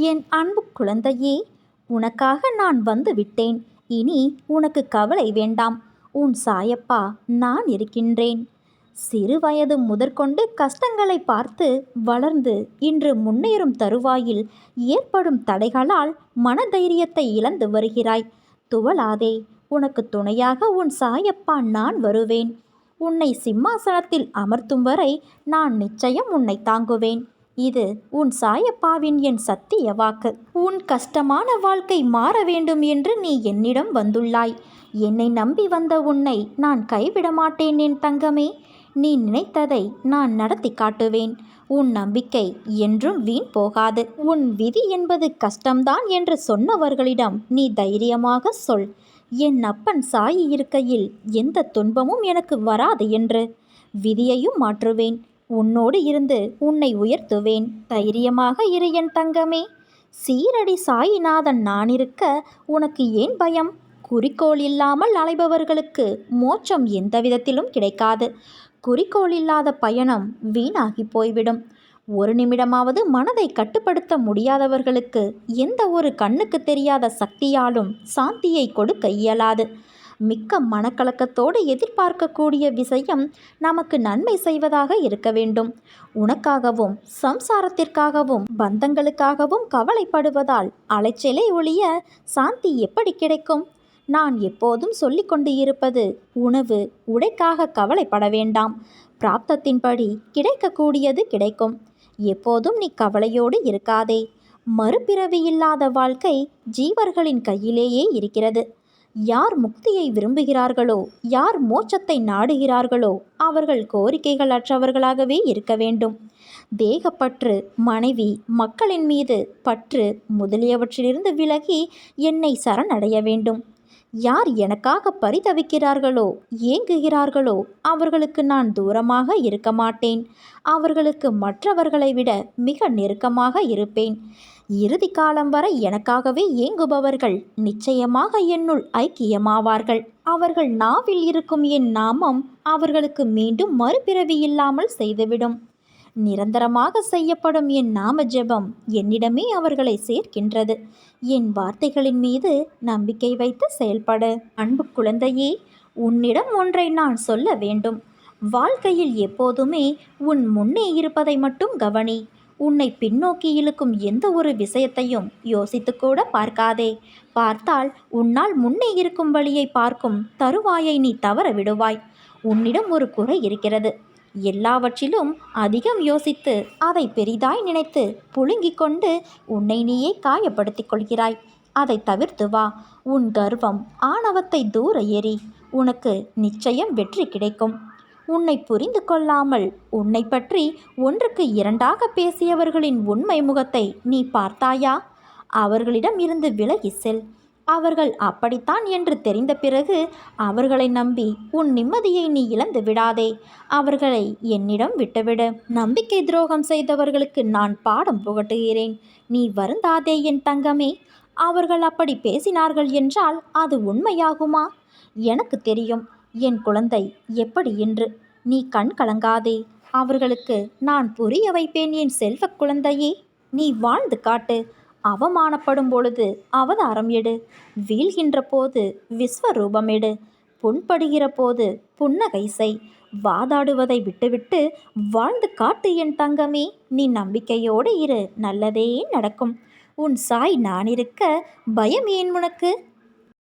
என் அன்பு குழந்தையே, உனக்காக நான் வந்து விட்டேன். இனி உனக்கு கவலை வேண்டாம். உன் சாயப்பா நான் இருக்கின்றேன். சிறு வயது முதற்கொண்டு கஷ்டங்களை பார்த்து வளர்ந்து இன்று முன்னேறும் தருவாயில் ஏற்படும் தடைகளால் மனதைரியத்தை இழந்து வருகிறாய். துவளாதே. உனக்கு துணையாக உன் சாயப்பா நான் வருவேன். உன்னை சிம்மாசனத்தில் அமர்த்தும் வரை நான் நிச்சயம் உன்னை தாங்குவேன். இது உன் சாயப்பாவின் என் சத்திய வாக்கு. உன் கஷ்டமான வாழ்க்கை மாற வேண்டும் என்று நீ என்னிடம் வந்துள்ளாய். என்னை நம்பி வந்த உன்னை நான் கைவிட மாட்டேன் என் தங்கமே. நீ நினைத்ததை நான் நடத்தி காட்டுவேன். உன் நம்பிக்கை என்றும் வீண் போகாது. உன் விதி என்பது கஷ்டம்தான் என்று சொன்னவர்களிடம் நீ தைரியமாக சொல், என் அப்பன் சாயி இருக்கையில் எந்த துன்பமும் எனக்கு வராது என்று. விதியையும் மாற்றுவேன். உன்னோடு இருந்து உன்னை உயர்த்துவேன். தைரியமாக இரு என் தங்கமே. சீரடி சாயிநாதன் நான் இருக்க உனக்கு ஏன் பயம்? குறிக்கோள் இல்லாமல் அலைபவர்களுக்கு மோட்சம் எந்த விதத்திலும் கிடைக்காது. குறிக்கோள் இல்லாத பயணம் வீணாகி போய்விடும். ஒரு நிமிடமாவது மனதை கட்டுப்படுத்த முடியாதவர்களுக்கு எந்த ஒரு கண்ணுக்கு தெரியாத சக்தியாலும் சாந்தியை கொடுக்க இயலாது. மிக்க மனக்கலக்கத்தோடு எதிர்பார்க்கக்கூடிய விஷயம் நமக்கு நன்மை செய்வதாக இருக்க வேண்டும். உனக்காகவும் சம்சாரத்திற்காகவும் பந்தங்களுக்காகவும் கவலைப்படுவதால் அலைச்சலை ஒழிய சாந்தி எப்படி கிடைக்கும்? நான் எப்போதும் சொல்லிக்கொண்டு இருப்பது, உணவு உடைக்காக கவலைப்பட வேண்டாம். பிராப்தத்தின்படி கிடைக்கக்கூடியது கிடைக்கும். எப்போதும் நீ கவலையோடு இருக்காதே. மறுபிறவி இல்லாத வாழ்க்கை ஜீவர்களின் கையிலேயே இருக்கிறது. யார் முக்தியை விரும்புகிறார்களோ, யார் மோட்சத்தை நாடுகிறார்களோ அவர்கள் கோரிக்கைகள் அற்றவர்களாகவே இருக்க வேண்டும். தேகப்பற்று, மனைவி, மக்களின் மீது பற்று முதலியவற்றிலிருந்து விலகி என்னை சரணடைய வேண்டும். யார் எனக்காக பரிதவிக்கிறார்களோ, ஏங்குகிறார்களோ அவர்களுக்கு நான் தூரமாக இருக்க மாட்டேன். அவர்களுக்கு மற்றவர்களை விட மிக நெருக்கமாக இருப்பேன். இறுதி காலம் வரை எனக்காகவே ஏங்குபவர்கள் நிச்சயமாக என்னுள் ஐக்கியமாவார்கள். அவர்கள் நாவில் இருக்கும் என் நாமம் அவர்களுக்கு மீண்டும் மறுபிறவி இல்லாமல் செய்துவிடும். நிரந்தரமாக செய்யப்படும் என் நாம ஜெபம் என்னிடமே அவர்களை சேர்க்கின்றது. என் வார்த்தைகளின் மீது நம்பிக்கை வைத்து செயல்படு. அன்பு குழந்தையே, உன்னிடம் ஒன்றை நான் சொல்ல வேண்டும். வாழ்க்கையில் எப்போதுமே உன் முன்னே இருப்பதை மட்டும் கவனி. உன்னை பின்னோக்கி இழுக்கும் எந்த ஒரு விஷயத்தையும் யோசித்து கூட பார்க்காதே. பார்த்தால் உன்னால் முன்னே இருக்கும் வழியை பார்க்கும் தருவாயை நீ தவற விடுவாய். உன்னிடம் ஒரு குறை இருக்கிறது. எல்லாவற்றிலும் அதிகம் யோசித்து அதை பெரிதாய் நினைத்து புழுங்கிக் கொண்டு உன்னை நீயே காயப்படுத்திக் கொள்கிறாய். அதை தவிர்த்து வா. உன் கர்வம், ஆணவத்தை தூர எறி. உனக்கு நிச்சயம் வெற்றி கிடைக்கும். உன்னை புரிந்து கொள்ளாமல் உன்னை பற்றி ஒன்றுக்கு இரண்டாக பேசியவர்களின் உண்மை முகத்தை நீ பார்த்தாயா? அவர்களிடம் இருந்து விலகி செல். அவர்கள் அப்படித்தான் என்று தெரிந்த பிறகு அவர்களை நம்பி உன் நிம்மதியை நீ இழந்து விடாதே. அவர்களை என்னிடம் விட்டுவிடு. நம்பிக்கை துரோகம் செய்தவர்களுக்கு நான் பாடம் புகட்டுகிறேன். நீ வருந்தாதே என் தங்கமே. அவர்கள் அப்படி பேசினார்கள் என்றால் அது உண்மையாகுமா? எனக்கு தெரியும் என் குழந்தை எப்படி என்று. நீ கண் கலங்காதே. அவர்களுக்கு நான் புரிய வைப்பேன் என் செல்வ குழந்தையே. நீ வாழ்ந்து காட்டு. அவமானப்படும் பொழுது அவதாரம் எடு. வீழ்கின்ற போது விஸ்வரூபம் எடு. புண்படுகிற போது புன்னகை செய். வாதாடுவதை விட்டுவிட்டு வாழ்ந்து காட்டு என் தங்கமே. நீ நம்பிக்கையோடு இரு. நல்லதே நடக்கும். உன் சாய் நான் இருக்க பயம் ஏன் உனக்கு?